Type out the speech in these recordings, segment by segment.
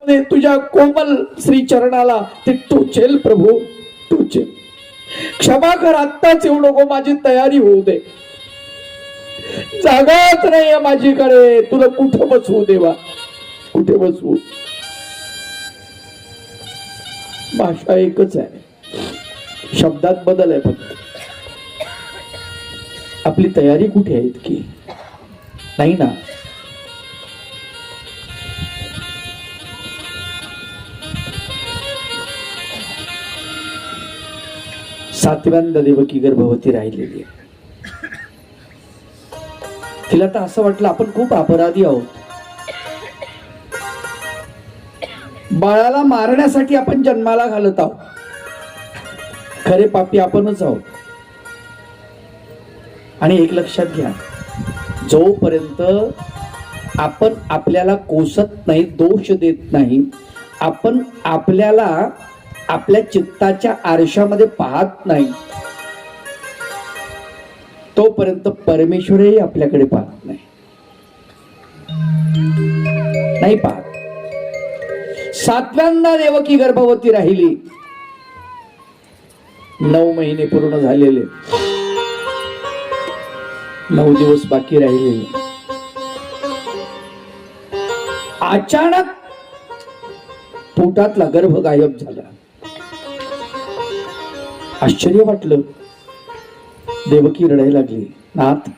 हातने तुझ्या कोमल श्री चरणाला ते टोचेल प्रभू, टोचेल. क्षमा कर, आत्ताच येऊ नको, माझी तयारी होऊ दे. जागाच नाही माझीकडे, तुला कुठं बसवू देवा, कुठे बसवू. भाषा एकच आहे, शब्दात बदल आहे फक्त. आपली तयारी कुठे आहे इतकी? नाही ना. सातव्यांदा देवकी गर्भवती राहिलेली आहे. तिला तर असं वाटलं आपण खूप अपराधी आहोत. बाळाला मारण्यासाठी आपण जन्माला घालत आहोत, खरे पापी आपणच आहोत. आणि एक लक्षात घ्या, जोपर्यंत आपण आपल्याला कोसत नाही, दोष देत नाही, आपण आपल्याला आपल्या चित्ताच्या आरशामध्ये पाहत नाही, तोपर्यंत परमेश्वरही आपल्याकडे पाहत नाही, नाही पाहत. सातव्यांदा देवकी गर्भवती राहिली. 9 महिने पूर्ण झालेले, 9 दिवस बाकी राहिलेले. अचानक पोटातला गर्भ गायब झाला. आश्चर्य वाटलं. देवकी रडायला लागली. नाथ,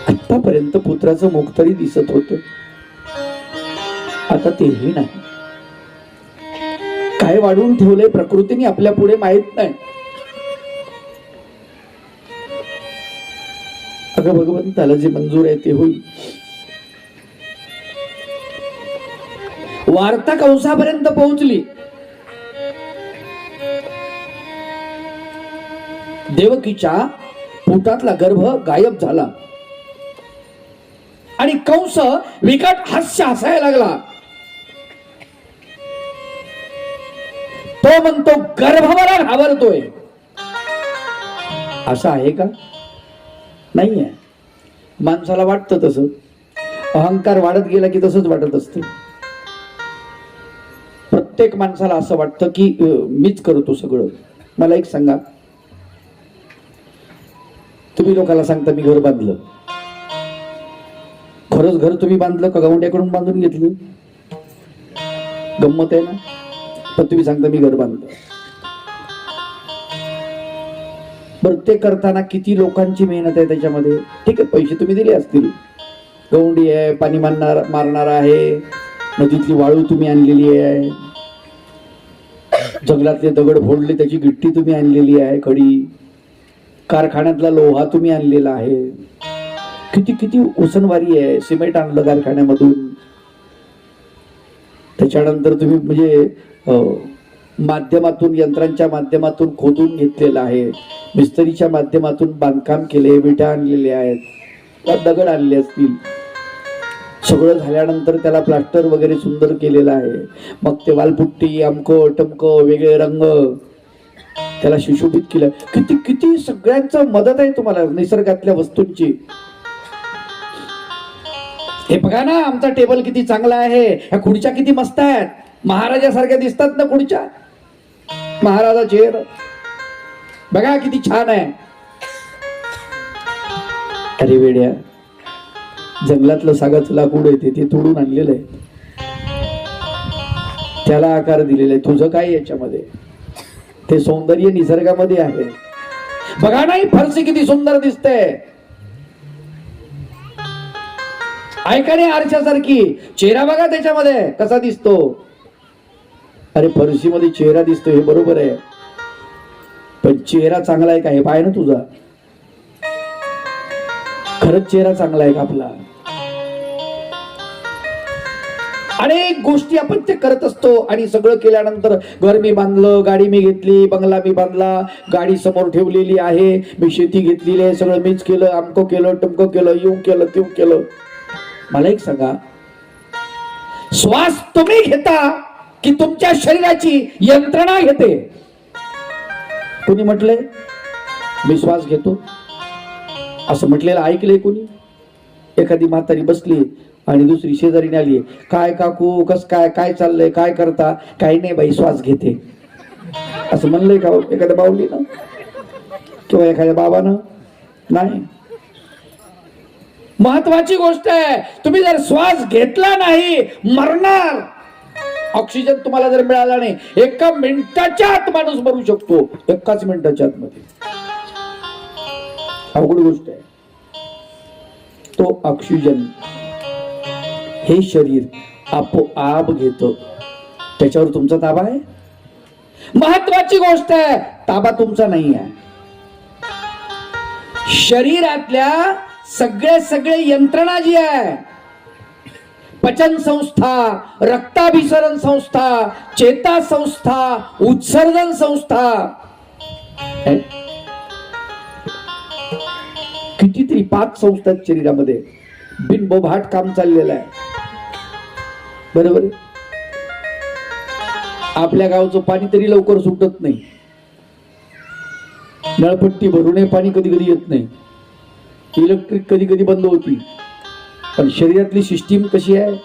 आतापर्यंत पुत्राचं मुख तरी दिसत होतं, आता तेही नाही. काय वाढवून ठेवलंय प्रकृतीने आपल्या पुढे माहित नाही. अगं भगवंताला जे मंजूर आहे ते होईल. वार्ता कंसापर्यंत पोहोचली. देवकीच्या पोटातला गर्भ गायब झाला आणि कंस विकट हास्य हसायला लागला. तो म्हणतो, गर्भ मला घाबरतोय. असं आहे का? नाहीये. माणसाला वाटतं तसं. अहंकार वाढत गेला की तसंच वाटत असतं. प्रत्येक माणसाला असं वाटतं की मीच करतो सगळं. मला एक सांगा, तुम्ही लोकांना सांगता मी घर बांधलं, खरंच घर तुम्ही बांधलं का गावंड्याकडून बांधून घेतलं? गंमत आहे ना. पण तुम्ही सांगता मी घर बांधलं. बरं, ते करताना किती लोकांची मेहनत आहे त्याच्यामध्ये. ठीक आहे, पैसे तुम्ही दिले असतील, गवंडी आहे, पाणी मारणार आहे, नदीतली वाळू तुम्ही आणलेली आहे, जंगलातले दगड फोडले त्याची गिट्टी तुम्ही आणलेली आहे, खडी, कारखान्यातला लोहा तुम्ही आणलेला आहे, किती किती उसनवारी आहे, सिमेंट आणलं कारखान्यामधून, त्याच्यानंतर तुम्ही म्हणजे माध्यमातून, यंत्रांच्या माध्यमातून खोदून घेतलेलं आहे, मिस्त्रीच्या माध्यमातून बांधकाम केले, विटा आणलेले आहेत, दगड आणले असतील. सगळं झाल्यानंतर त्याला प्लास्टर वगैरे सुंदर केलेलं आहे. मग ते वालपुट्टी, अमकं टमकं, वेगळे रंग, त्याला सुशोभित केलं. किती किती सगळ्यांचं मदत आहे तुम्हाला निसर्गातल्या वस्तूंची. हे बघा ना, आमचा टेबल किती चांगला आहे, ह्या खुर्च्या किती मस्त आहेत, महाराजासारख्या दिसतात ना खुर्च्या. महाराजा चेअर बघा किती छान आहे. अरे वेड्या, जंगलातलं सागाचं लाकूड आहे ते तोडून आणलेलं आहे, त्याला आकार दिलेला आहे. तुझं काय याच्यामध्ये? ते सौंदर्य निसर्गामध्ये आहे. बघा नाही, फरशी किती सुंदर दिसते, ऐकाने आरशासारखी. चेहरा बघा त्याच्यामध्ये कसा दिसतो. अरे फरशीमध्ये चेहरा दिसतो हे बरोबर आहे, पण चेहरा चांगला आहे का हे पाय ना तुझा. खरंच चेहरा चांगला आहे का आपला? अनेक गोष्टी आपण ते करत असतो आणि सगळं केल्यानंतर घर मी बांधलं, गाडी मी घेतली, बंगला मी बांधला, गाडी समोर ठेवलेली आहे, मी शेती घेतलेली आहे, सगळं मीच केलं, आमकं केलं, टमकं केलं, येऊ केलं, तेऊ केलं. मला एक सांगा, श्वास तुम्ही घेता की तुमच्या शरीराची यंत्रणा घेते? कोणी म्हटलंय मी श्वास घेतो असं म्हटलेलं ऐकलंय कोणी? एखादी म्हातारी बसली, आणि दुसरी शेजारीने आली, काय काकू, कस काय, काय चाललंय, काय करता? काही नाही बाई, श्वास घेते. असं म्हणलंय का एखाद्या बावलीनं किंवा एखाद्या बाबानं? नाही. महत्वाची गोष्ट आहे, तुम्ही जर श्वास घेतला नाही मरणार. ऑक्सिजन तुम्हाला जर मिळाला नाही, एका मिनिटाच्या आत माणूस मरू शकतो, एकाच मिनिटाच्या आत मध्ये. अवघड गोष्ट आहे. तो ऑक्सिजन हे शरीर आपोआप घेतो, त्याच्यावर तुमचा ताबा आहे. महत्वाची गोष्ट आहे, ताबा तुमचा नाही आहे. शरीरातल्या सगळे यंत्रणा जी आहे, पचन संस्था, रक्ताभिसरण संस्था, चेता संस्था, उत्सर्जन संस्था, कितीतरी 5 संस्था आहेत शरीरामध्ये. बिनबोभाट काम चाललेलं आहे. बरोबर. आपल्या गावचं पाणी तरी लवकर सुटत नाही, नळपट्टी भरूनही पाणी कधी कधी येत नाही, इलेक्ट्रिक कधी कधी बंद होती. पण शरीरातली सिस्टीम कशी आहे?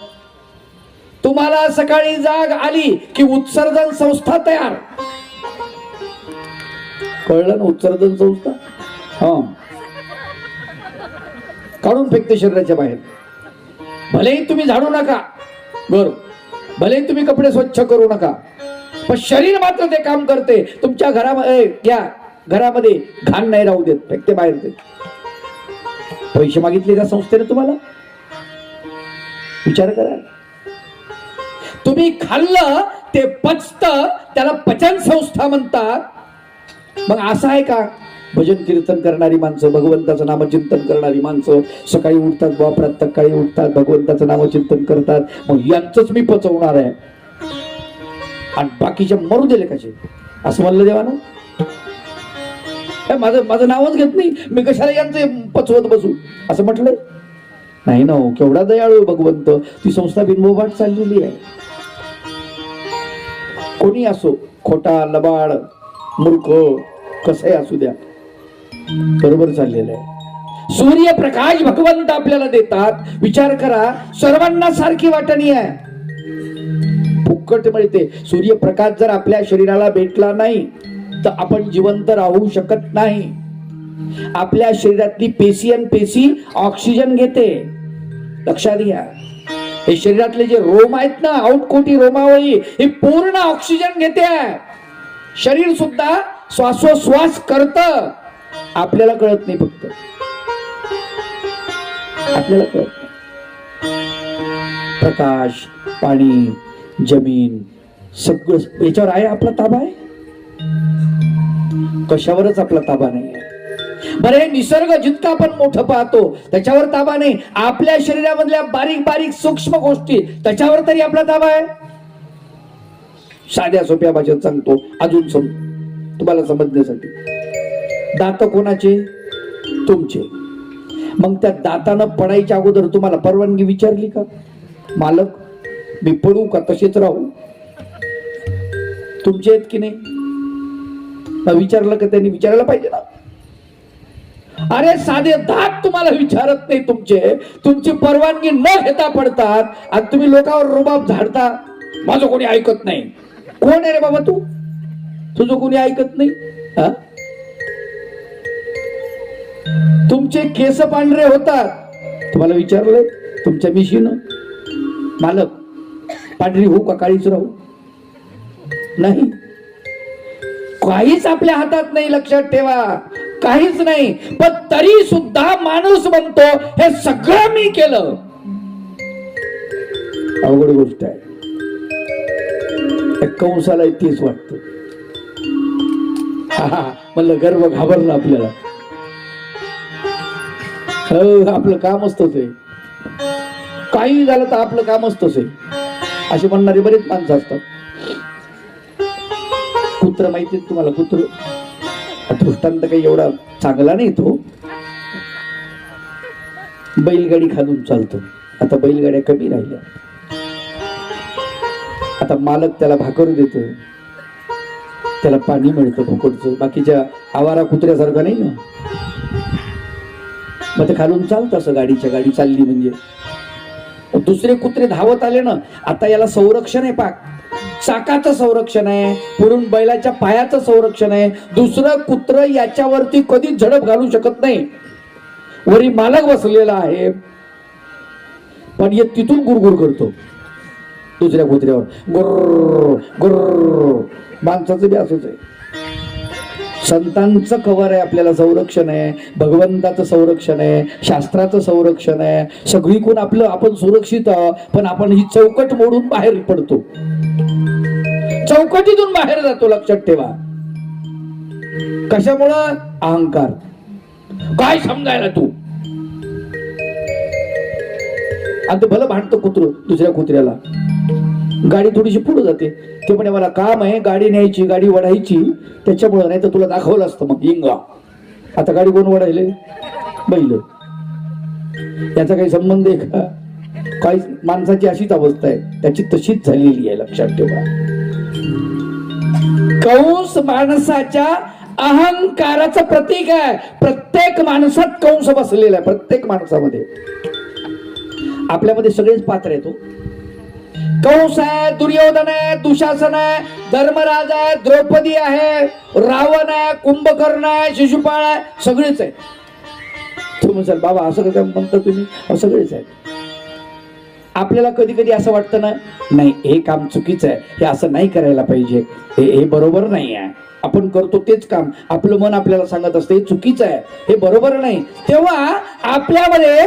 तुम्हाला सकाळी जाग आली की उत्सर्जन संस्था तयार. कळलं ना? उत्सर्जन संस्था हा काढून फेकते शरीराच्या बाहेर. भलेही तुम्ही झाडू नका बर, भलेही तुम्ही कपडे स्वच्छ करू नका, पण शरीर मात्र ते काम करते. तुमच्या घरामध्ये घाण नाही राहू देत, फेकते बाहेर. ते पैसे मागितले का संस्थेने तुम्हाला? विचार करा. तुम्ही खाल्लं ते पचतं, त्याला पचन संस्था म्हणतात. मग असं आहे का? भजन कीर्तन करणारी माणसं, भगवंताचं नामचिंतन करणारी माणसं सकाळी उठतात, प्रातःकाळी उठतात, भगवंताचं नामचिंतन करतात. मग यांचंच मी पचवणार आहे आणि बाकीचे मरू दिले कसे, असं म्हणलं देवानं? माझं नावच घेत नाही, मी कशाला यांचे पचवत बसू, असं म्हटलं नाही ना. केवढा दयाळू भगवंत. ती संस्था बिनबोभाट चाललेली आहे. कोणी असो, खोटा, लबाड, मूर्ख, कसंही असू द्या, बरोबर चाललेलं आहे. सूर्यप्रकाश भगवंत आपल्याला देतात. विचार करा, सर्वांना सारखी वाटणी आहे, फुकट मिळते. सूर्यप्रकाश जर आपल्या शरीराला भेटला नाही तर आपण जिवंत राहू शकत नाही. आपल्या शरीरातली पेशी ऑक्सिजन घेते. लक्षात घ्या, हे शरीरातले जे रोम आहेत ना, आउटकोटी रोमावळी, ही पूर्ण ऑक्सिजन घेते. शरीर सुद्धा श्वासोश्वास करत, आपल्याला कळत नाही. फक्त आपल्याला कळत नाही. प्रकाश, पाणी, जमीन, सगळं याच्यावर आहे आपला ताबा आहे? कशावरच आपला ताबा नाही आहे. बरं, हे निसर्ग जितका आपण मोठं पाहतो त्याच्यावर ताबा नाही. आपल्या शरीरामधल्या बारीक बारीक सूक्ष्म गोष्टी, त्याच्यावर तरी आपला ताबा आहे? साध्या सोप्या भाषेत सांगतो अजून तुम्हाला समजण्यासाठी. दात कोणाचे? तुमचे. मग त्या दातानं पडायच्या अगोदर तुम्हाला परवानगी विचारली का? मालक, मी पडू का तसेच राहू? तुमचे आहेत की नाही? विचारलं का? त्यांनी विचारायला पाहिजे ना. अरे साधे दात तुम्हाला विचारत नाही, तुमची परवानगी न घेता पडतात आणि तुम्ही लोकांवर रुबाब झाडता. माझं कोणी ऐकत नाही. कोण आहे रे बाबा तू? तुझं कोणी ऐकत नाही? तुमचे केस पांढरे होतात, तुम्हाला विचारलंय तुमच्या मिशीनं, मालक पांढरी होऊ का काळीच राहू? नाही. काहीच आपल्या हातात नाही, लक्षात ठेवा, काहीच नाही. पण तरी सुद्धा माणूस म्हणतो हे सगळं मी केलं. अवघड गोष्ट आहे. कंसाला तेच वाटतं. म्हणलं गर्व घाबरला आपल्याला. आपलं काम असतंच आहे, काही झालं तर आपलं काम असतंच आहे, असे म्हणणारे बरेच माणसं असतात. कुत्र माहिती तुम्हाला? कुत्र दृष्टांत काही एवढा चांगला नाही. तो बैलगाडी खालून चालतो. आता बैलगाड्या कमी राहिल्या. आता मालक त्याला भाकर देतो, त्याला पाणी मिळतं फुकटचं, बाकीच्या आवारा कुत्र्यासारखं नाही ना. मग ते खालून चालतं असं, गाडी चालली म्हणजे दुसरे कुत्रे धावत आले ना, आता याला संरक्षण आहे पाक, चाकाचं संरक्षण आहे, पुरून बैलाच्या पायाचं संरक्षण आहे. दुसरं कुत्र याच्यावरती कधीच झडप घालू शकत नाही. वरी मालक बसलेला आहे, पण हे तिथून गुरगुर करतो दुसऱ्या कुत्र्यावर, गुर्र गुर्र. माणसाचं बी असंच आहे. संतांचं कवर आहे, आपल्याला संरक्षण आहे, भगवंताचं संरक्षण आहे, शास्त्राचं संरक्षण आहे, सगळीकडून आपण सुरक्षित आहोत. पण आपण ही चौकट मोडून बाहेर पडतो, चौकटीतून बाहेर जातो. लक्षात ठेवा. कशामुळं? अहंकार. काय समजायला तू? आणि भलं भांडतो कुत्र दुसऱ्या कुत्र्याला. गाडी थोडीशी पुढे जाते, ते म्हणे मला काम आहे, गाडी न्यायची, गाडी वडायची, त्याच्यामुळे. नाही तर तुला दाखवलं असतं मग इंगा. आता गाडी कोण वडायले? बैल. याचा काही संबंध आहे का? काही. माणसाची अशीच अवस्था आहे, त्याची तशीच झालेली आहे. लक्षात ठेवा. कंस माणसाच्या अहंकाराचं प्रतीक आहे. प्रत्येक माणसात कंस बसलेला आहे, प्रत्येक माणसामध्ये. आपल्यामध्ये सगळेच पात्र आहेत. कंस आहे, दुर्योधन आहे, दुशासन आहे, धर्मराज आहे, द्रौपदी आहे, रावण आहे, कुंभकर्ण आहे, शिशुपाळ आहे, सगळेच आहे. तुम्ही सर बाबा असं काय म्हणता तुम्ही? सगळेच आहेत. आपल्याला कधी कधी असं वाटतं ना, नाही हे काम चुकीचं आहे, हे असं नाही करायला पाहिजे, हे बरोबर नाही आहे. आपण करतो तेच काम, आपलं मन आपल्याला सांगत असतं हे चुकीचं आहे, हे बरोबर नाही. तेव्हा आपल्यामध्ये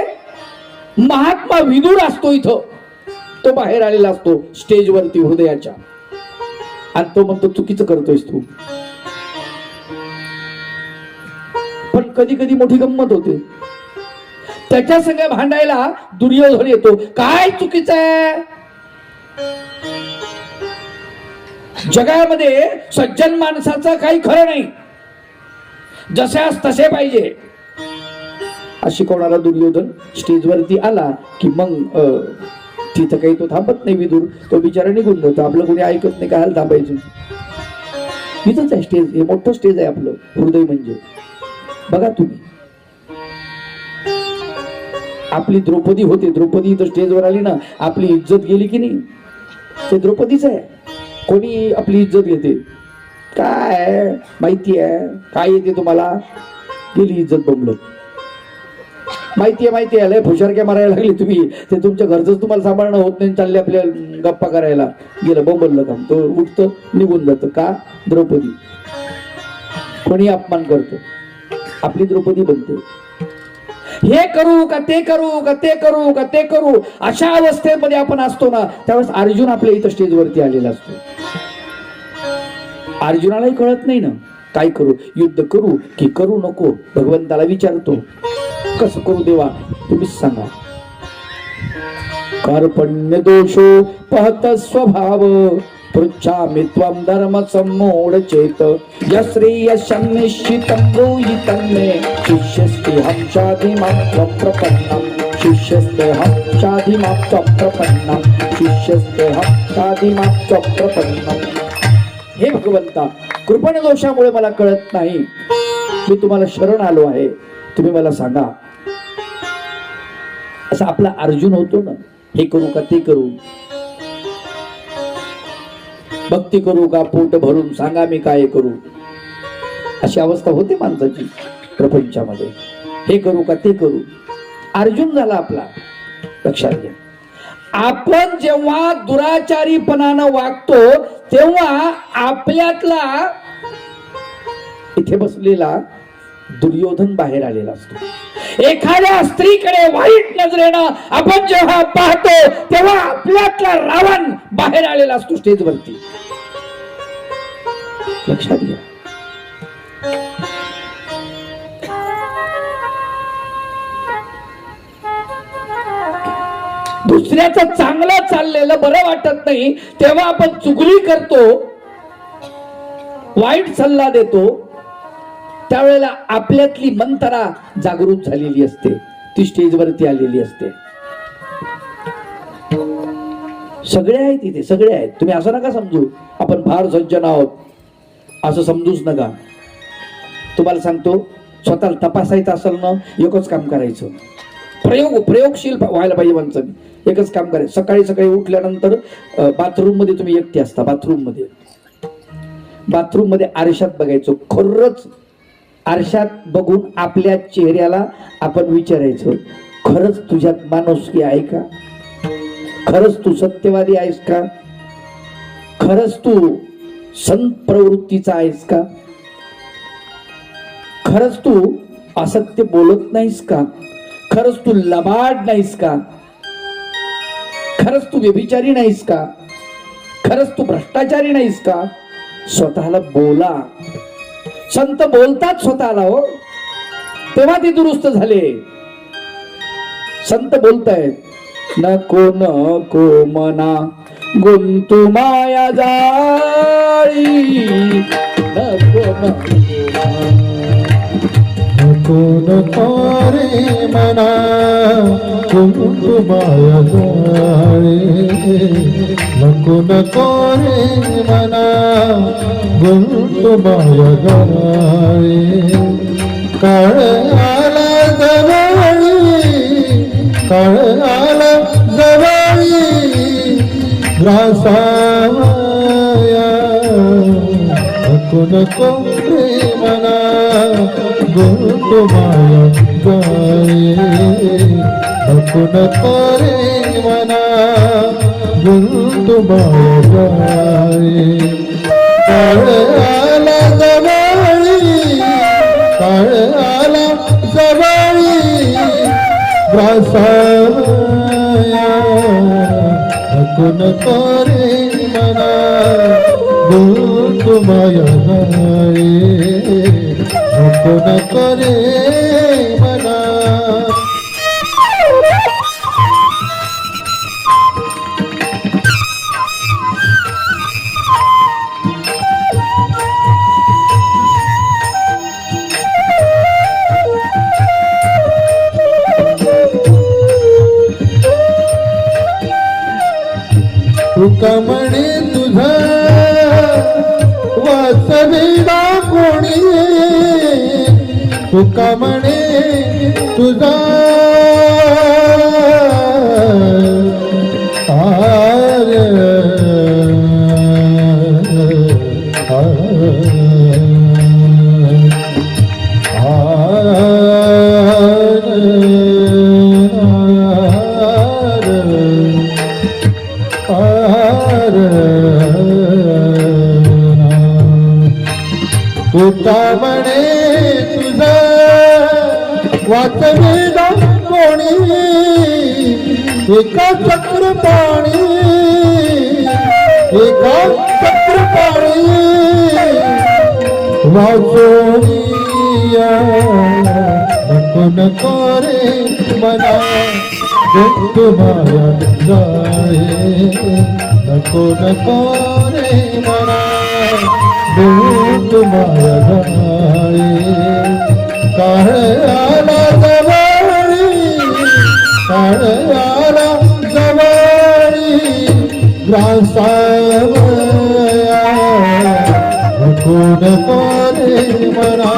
महात्मा विदुर असतो, इथं तो बाहेर आलेला असतो स्टेजवरती हृदयाच्या, आणि तो म्हणतो चुकीचं करतोयस तू. पण कधी कधी मोठी गंमत होते, त्याच्या संग भांडायला दुर्योधन येतो. काय चुकीचं आहे? जगामध्ये सज्जन माणसाचं काही खरं नाही, जशास तसे पाहिजे अशी शिकवणारा दुर्योधन स्टेजवरती आला की मग तिथं काही तो थांबत नाही. विदुर तो बिचारा निघून जातो. आपलं कोणी ऐकत नाही, काय थांबायचं. इथंच आहे स्टेज, हे मोठं स्टेज आहे आपलं हृदय म्हणजे. बघा तुम्ही, आपली द्रौपदी होती, द्रौपदी इथं स्टेजवर आली ना, आपली इज्जत गेली की नाही? ते द्रौपदीच आहे. कोणी आपली इज्जत घेते? काय माहिती आहे? काय येते तुम्हाला? गेली इज्जत बोंबलत. माहिती आहे, लय फुशारक्या मारायला लागली तुम्ही, ते तुमच्या घरच तुम्हाला सांभाळणं होत नाही, चालले आपल्या गप्पा करायला. गेलं बोंबललं काम, तो उठतं निघून जातं. का? द्रौपदी. कोणी अपमान करतो, आपली द्रौपदी बनते. हे करू का ते करू का ते करू का ते करू, अशा अवस्थेमध्ये आपण असतो ना, त्यावेळेस अर्जुन आपल्या इथं स्टेजवरती आलेला असतो. अर्जुनालाही कळत नाही ना काय करू, युद्ध करू की करू नको. भगवंताला विचारतो, कसं करू देवा तुम्हीच सांगा. कार्पण्य दोषो पहत स्वभाव पृच्छामि त्वं धर्म सम्मूढ चेत यश्रेयसं निश्चितं ब्रूहि तन्मे शिष्यस्तेऽहं चाधिमां त्वं प्रपन्नं शिष्यस्तेऽहं चाधिमां त्वं प्रपन्नं शिष्यस्तेऽहं चाधिमां त्वं प्रपन्नं. हे भगवंता, कृपण दोषामुळे मला कळत नाही, मी तुम्हाला शरण आलो आहे, तुम्ही मला सांगा. असा आपला अर्जुन होतो ना, हे करू का ते करू, भक्ती करू का पोट भरून, सांगा मी काय करू, अशी अवस्था होते माणसाची प्रपंचामध्ये. हे करू का ते करू, अर्जुन झाला आपला. लक्षात घ्या, आपण जेव्हा दुराचारीपणानं वागतो तेव्हा आपल्यातला इथे बसलेला दुर्योधन बाहेर आलेला असतो. एखाद्या स्त्रीकडे वाईट नजरेनं आपण जेव्हा पाहतो तेव्हा आपल्यातला रावण बाहेर आलेला असतो स्टेजवरती. लक्षात घ्या. दुसऱ्याचं चांगलं चाललेलं बरं वाटत नाही तेव्हा आपण चुगली करतो, वाईट सल्ला देतो. त्यावेळेला आपल्यातली मंतरा जागृत झालेली असते, ती स्टेजवरती आलेली असते. सगळे आहेत इथे, सगळे आहेत. तुम्ही असं नका समजू आपण फार सज्जन आहोत, असं समजूच नका. तुम्हाला सांगतो, स्वतःला तपासायचं असेल ना, एकच काम करायचं, प्रयोगशील व्हायला पाहिजे माणसाने. एकच काम करायचं, सकाळी सकाळी उठल्यानंतर बाथरूम मध्ये तुम्ही एकटे असता, बाथरूम मध्ये आरशात बघायचं, खरंच आरशात बघून आपल्या चेहऱ्याला आपण विचारायचं, खरंच तुझ्यात माणुसकी आहे का? खरंच तू सत्यवादी आहेस का? खरंच तू संत प्रवृत्तीचा आहेस का? खरंच तू असत्य बोलत नाहीस का? खरंच तू लबाड नाहीस का? खरंच तू व्यभिचारी नाहीस का? खरंच तू भ्रष्टाचारी नाहीस का? स्वतःला बोला. संत बोलतात स्वतःला, हो, तेव्हा ते दुरुस्त झाले. संत बोलतायत, नको नको मना गुंतू माया जाळी, नको नको नको रे मना गुंतू माया जाळी, नको नको रे मना गुंतू माया जाळी. काळ आला जवळी, काळ आला जवळी ग्रासाया, नको नको रे मना गुंतू माया जाळी, नको नको रे मना गुंतू माया जाळी. काळ आला जवळी, काळ आला जवळी ग्रासाया, नको नको रे मना गुंतू माया जाळी, नको नको रे मना. तुका म्हणे तुझा वाचविला कोणी, तुका म्हणे तुझा तुका म्हणे तुझा वाचविला कोणी, एका चक्र पाणी, एका चक्र पाणी वाचोनिया, नको नको रे मना गुंतू माया जाळी, नको नको रे मना गुंतू माया जाळी. काळ आला जवळी, काळ आला जवळी ग्रासाया, नको नको रे मना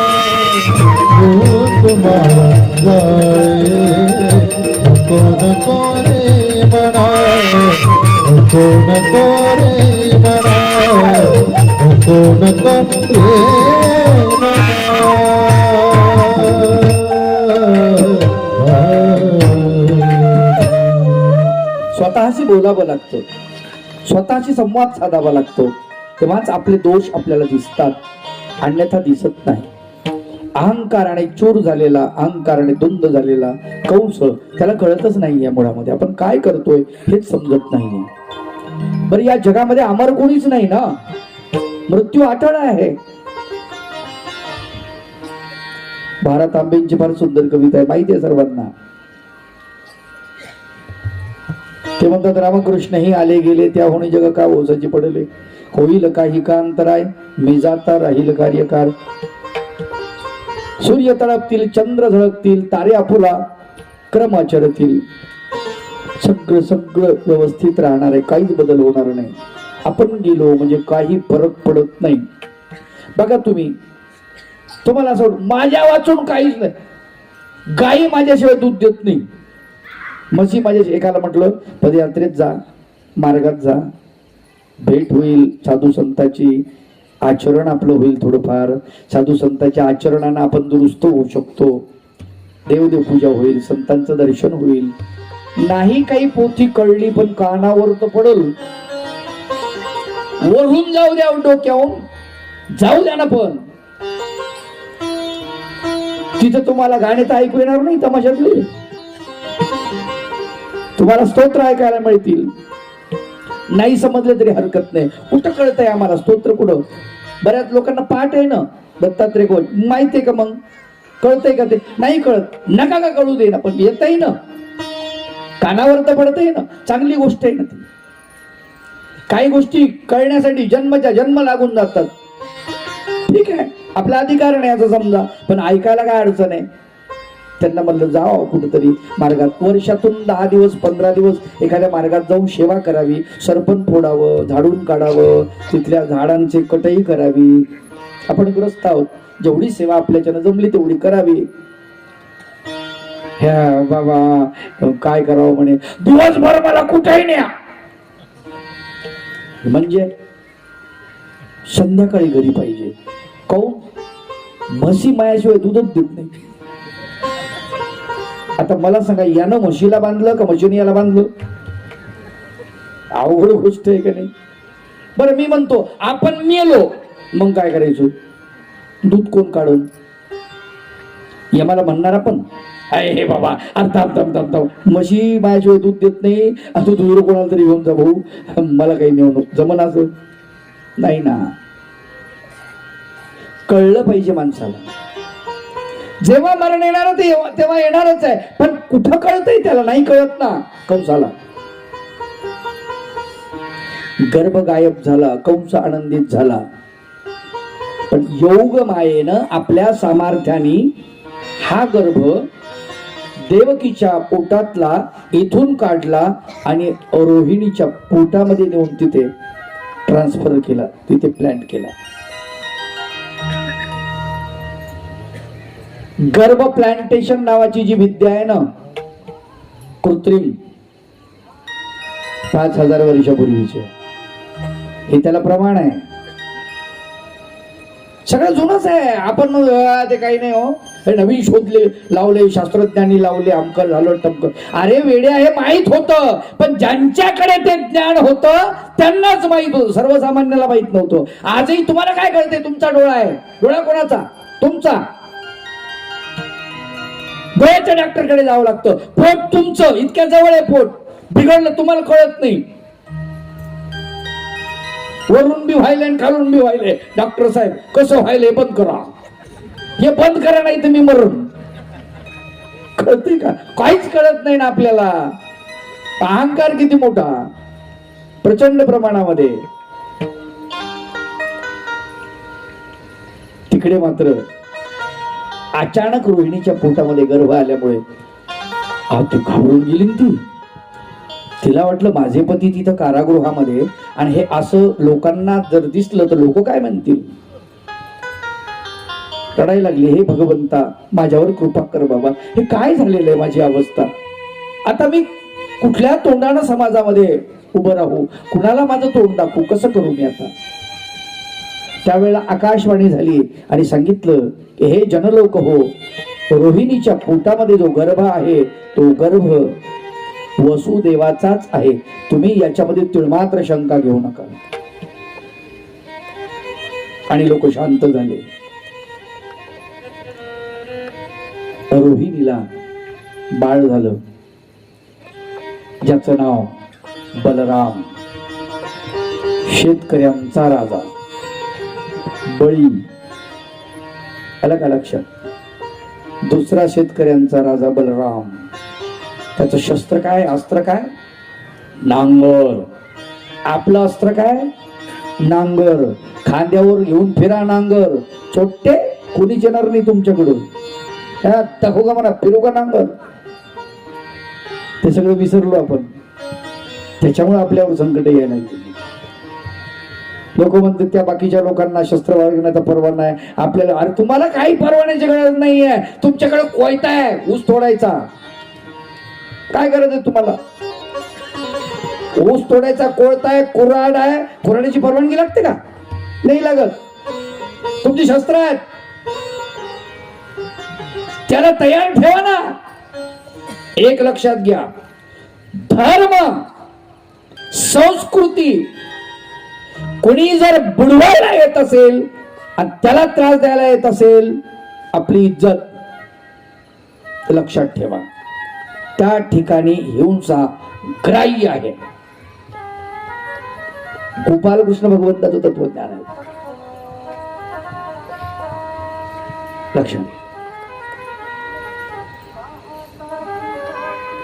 गुंतू माया जाळी, नको नको रे मना, नको नको रे मना, नको नको रे मना. स्वतःशी बोलावं लागतं, स्वतःशी संवाद साधावा लागतो, तेव्हाच आपले दोष आपल्याला दिसतात, अन्यथा दिसत नाही. अहंकाराने चूर झालेला, अहंकाराने धुंद झालेला कंस, त्याला कळतच नाही या मुळामध्ये आपण काय करतोय हेच समजत नाही. बरं, या जगामध्ये अमर कोणीच नाही ना, मृत्यू अटळ आहे. भारत आंबेंची फार सुंदर कविता आहे, माहिती आहे सर्वांना. ते म्हणतात, रामकृष्ण ही आले गेले त्या होणी जग का ओसाची पडले, होईल काही का अंतराय मी जाता राहील कार्यकार. सूर्य तळपतील, चंद्र झळकतील, तारे आपुला क्रम आचरतील, सगळं सगळं व्यवस्थित राहणार आहे, काहीच बदल होणार नाही. आपण गेलो म्हणजे काही फरक पडत नाही. बघा तुम्हाला असं माझ्या वाचून काहीच नाही, गायी माझ्याशिवाय दूध देत नाही, मसी माझ्या एकाला म्हटलं पदयात्रेत जा, मार्गात जा, भेट होईल साधू संतांची, आचरण आपलं होईल थोडंफार, साधू संतांच्या आचरणानं आपण दुरुस्त होऊ शकतो, देवदेव पूजा होईल, संतांचं दर्शन होईल. नाही काही पोथी कळली पण कानावर तर पडल, वरून जाऊ द्या डोक्याहून जाऊ द्या ना, पण तिथं तुम्हाला गाणे तर ऐकू येणार नाही तमाशातले, तुम्हाला स्तोत्र ऐकायला मिळतील. नाही समजले तरी हरकत नाही. कुठं कळतंय आम्हाला स्तोत्र? कुठं? बऱ्याच लोकांना पाठ आहे ना दत्तात्रय गोल, माहितीये का? मग कळतंय का? ते नाही कळत, नका का कळू दे ना, पण येतही ना, कानावर तर पडतंय ना, चांगली गोष्ट आहे ना ती. काही गोष्टी कळण्यासाठी जन्म लागून जातात, ठीक आहे, आपला अधिकार नाही असं समजा, पण ऐकायला काय अडचण आहे? त्यांना म्हणलं जावं कुठेतरी मार्गात, वर्षातून 10 दिवस 15 दिवस एखाद्या मार्गात जाऊन सेवा करावी, सरपण फोडावं, झाडून काढावं, तिथल्या झाडांची कटई करावी. आपण ग्रस्त आहोत, जेवढी सेवा आपल्याच्यानं जमली तेवढी करावी. ह्या बाबा काय करावं म्हणे, दिवसभर मला कुठेही न्या, म्हणजे संध्याकाळी घरी पाहिजे. काऊन? म्हशी मायाशिवाय दूधच देत नाही. आता मला सांगा, यानं म्हशीला बांधलं का म्हशीने याला बांधलं? अवघड गोष्ट आहे का नाही? बरं मी म्हणतो आपण मेलो मग काय करायचं? दूध कोण काढून? यमाला म्हणणार आपण, हे बाबा अर्धा म्हशी माझ्याशिवाय दूध देत नाही, तू दूर कोणाला तरी घेऊन जा भाऊ, मला काही नेऊ नको, जमन असं नाही ना. कळलं पाहिजे माणसाला, जेव्हा मरण येणार तेव्हा येणारच आहे, पण कुठं कळतंय त्याला? नाही कळत ना. कंसाला गर्भ गायब झाला, कंस आनंदित झाला, पण योग मायेनं आपल्या सामर्थ्याने हा गर्भ देवकीच्या पोटातला इथून काढला आणि रोहिणीच्या पोटामध्ये नेऊन तिथे ट्रान्सफर केला, तिथे प्लॅन्ट केला. गर्भ प्लांटेशन नावाची जी विद्या आहे ना, कृत्रिम 5000 वर्षापूर्वीचे, हे त्याला प्रमाण आहे. सगळं जुनच आहे. आपण ते काही नाही हो, हे नवीन शोधले लावले, शास्त्रज्ञांनी लावले, अमकं झालं टमकं. अरे वेडे आहे, माहित होतं, पण ज्यांच्याकडे ते ज्ञान होतं त्यांनाच माहित होतं, सर्वसामान्याला माहित नव्हतं. आजही तुम्हाला काय कळतंय? तुमचा डोळा आहे. डोळा कोणाचा? तुमचा. डोळ्याच्या डॉक्टरकडे जावं लागतं. पोट तुमचं इतक्या जवळ आहे, पोट बिघडलं तुम्हाला कळत नाही. वरून बी व्हायले आणि खालून बी व्हायले. डॉक्टर साहेब कसं व्हायले? बंद करा, हे बंद करा, नाही तर मी मरून. कळते का? काहीच कळत नाही ना आपल्याला. अहंकार किती मोठा, प्रचंड प्रमाणामध्ये. तिकडे मात्र अचानक रोहिणीच्या पोटामध्ये गर्भ आल्यामुळे ती घाबरून गेली. तिला वाटलं माझे पती तिथं कारागृहामध्ये, आणि हे असं लोकांना जर दिसलं तर लोक काय म्हणतील. रडायला लागली, हे भगवंता माझ्यावर कृपा कर बाबा, हे काय झालेलं आहे माझी अवस्था. आता मी कुठल्या तोंडानं समाजामध्ये उभं राहू, कुणाला माझं तोंड दाखवू, कसं करू मी आता? त्यावेळेला आकाशवाणी झाली आणि सांगितलं की हे जनलोक हो, रोहिणीच्या पोटामध्ये जो गर्भ आहे तो गर्भ वसुदेवाचाच आहे, तुम्ही याच्यामध्ये तिळमात्र शंका घेऊ नका. आणि लोक शांत झाले. रोहिणीला बाळ झालं, ज्याचं नाव बलराम. शेतकऱ्यांचा राजा बळी, आलं का लक्षात? दुसरा शेतकऱ्यांचा राजा बलराम. त्याचं शस्त्र काय, अस्त्र काय? नांगर. आपलं अस्त्र काय? नांगर. खांद्यावर घेऊन फिरा नांगर, छोटे कोणीच येणार नाही तुमच्याकडून. टाकू का म्हणा, फिरू का नांगर? ते सगळं विसरलो आपण. त्याच्यामुळे आपल्यावर संकट यायला लागली. लोक म्हणतात त्या बाकीच्या लोकांना शस्त्र बाळगण्याचा परवाना आहे, आपल्याला अरे तुम्हाला काही परवान्याची गरज नाहीये. तुमच्याकडे कोयता आहे ऊस तोडायचा, काय गरज आहे तुम्हाला? ऊस तोडायचा कोळता आहे, कुऱ्हाड आहे, कुऱ्हाडीची परवानगी लागते का? नाही लागत. तुमची शस्त्र आहेत, त्याला तयार ठेवा ना. एक लक्षात घ्या, धर्म संस्कृती कोणी जर बुडवायला येत असेल आणि त्याला त्रास द्यायला येत असेल, आपली इज्जत लक्षात ठेवा. त्या ठिकाणी हिंसा ग्राह्य आहे. गोपालकृष्ण भगवंताचं तत्वज्ञान आहे. लक्षात घ्या.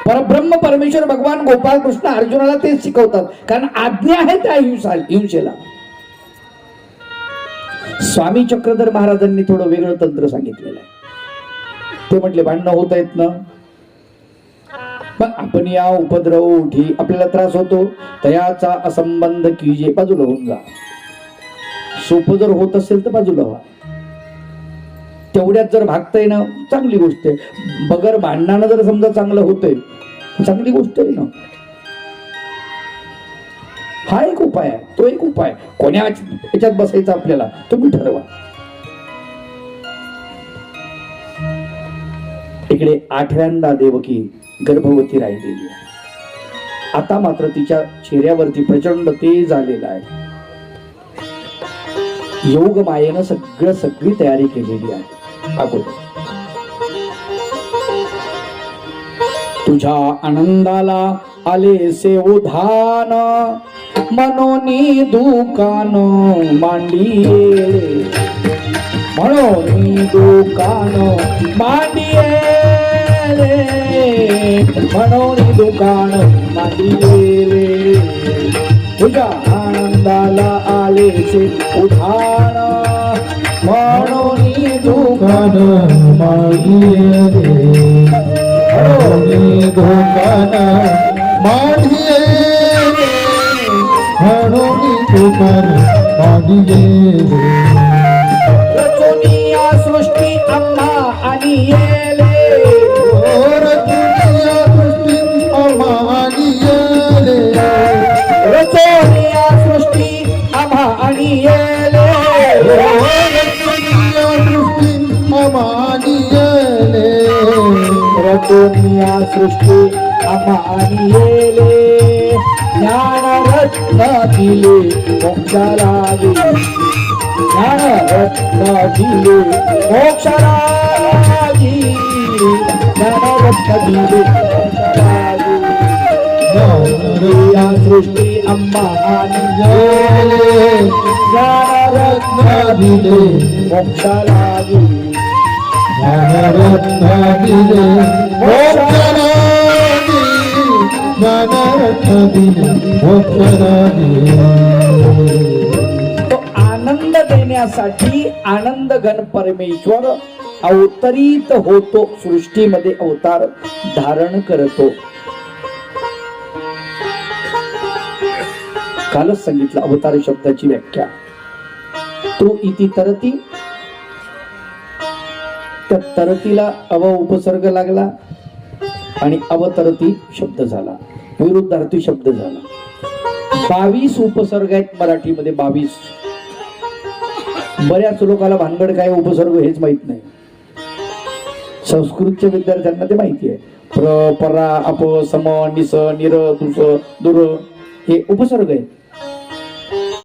परब्रह्म परमेश्वर भगवान गोपालकृष्ण अर्जुनाला तेच शिकवतात, कारण आज्ञा आहे त्या हिंसेला. स्वामी चक्रधर महाराजांनी थोडं वेगळं तंत्र सांगितलेलं आहे. ते म्हटले भांडणं होत आहेत ना, मग आपण या उपद्रव उठी, आपल्याला त्रास होतो, तयाचा असंबंध कीजे, बाजूला होऊन जा. सोपं जर होत असेल तर बाजूला व्हा. तेवढ्यात जर भागतंय ना, चांगली गोष्ट आहे. बगर भांडणानं जर समजा चांगलं होतंय, चांगली गोष्ट आहे ना. हा एक उपाय आहे, तो एक उपाय. कोण्या याच्यात बसायचं आपल्याला तुम्ही ठरवा. इकडे 8व्यांदा देवकी गर्भवती राहिलेली आहे. आता मात्र तिच्या चेहऱ्यावरती प्रचंड तेज आलेला आहे. योग मायेनं सगळी तयारी केलेली आहे. अगोदर तुझ्या आनंदाला आले से उधान, मनोनी दुकान मांडिये, मनोनी दुकान मांडिये, मनोनी दुकान मांडिये. तुझ्या आनंदाला आले से उधान, मनोनी दुकान मांडिये रे, मनोनी दुकान मांडिये रे, मनोनी दुकान मांडिये रे. रचोनिया सृष्टी आम्हा आणि येले, रचोनिया सृष्टी आम्हा आणि येले, रचोनिया सृष्टी आम्हा आणि येले, रचोनिया सृष्टी आम्हा आणि येले, रचोनिया सृष्टी आम्हा आणि येले. ज्ञान रत्न दिले मोक्षाला गेले, ज्ञान रत्न दिले मोक्षाला गेले, ज्ञान रत्न दिले मोक्षाला गेले. या सृष्टी आम्हा आणि येले, ज्ञान रत्न दिले मोक्षाला गेले, ज्ञानरत्न दिले मोक्षाला गेले, ज्ञानरत्न दिले मोक्षाला गेले. तो आनंद देण्यासाठी आनंद घन परमेश्वर अवतरित होतो, सृष्टीमध्ये अवतार धारण करतो. कालच सांगितलं अवतार शब्दाची व्याख्या. तो इति तरती, त्या तरतीला अव उपसर्ग लागला आणि अवतरती शब्द झाला, विरुद्धार्थी शब्द झाला. 22 उपसर्ग आहेत मराठीमध्ये, 22. बऱ्याच लोकांना भानगड काय उपसर्ग हेच माहित नाही. संस्कृतच्या विद्यार्थ्यांना ते माहिती आहे. प्र, परा, अप, सम, निस, निर, दुस, दुर हे उपसर्ग आहेत.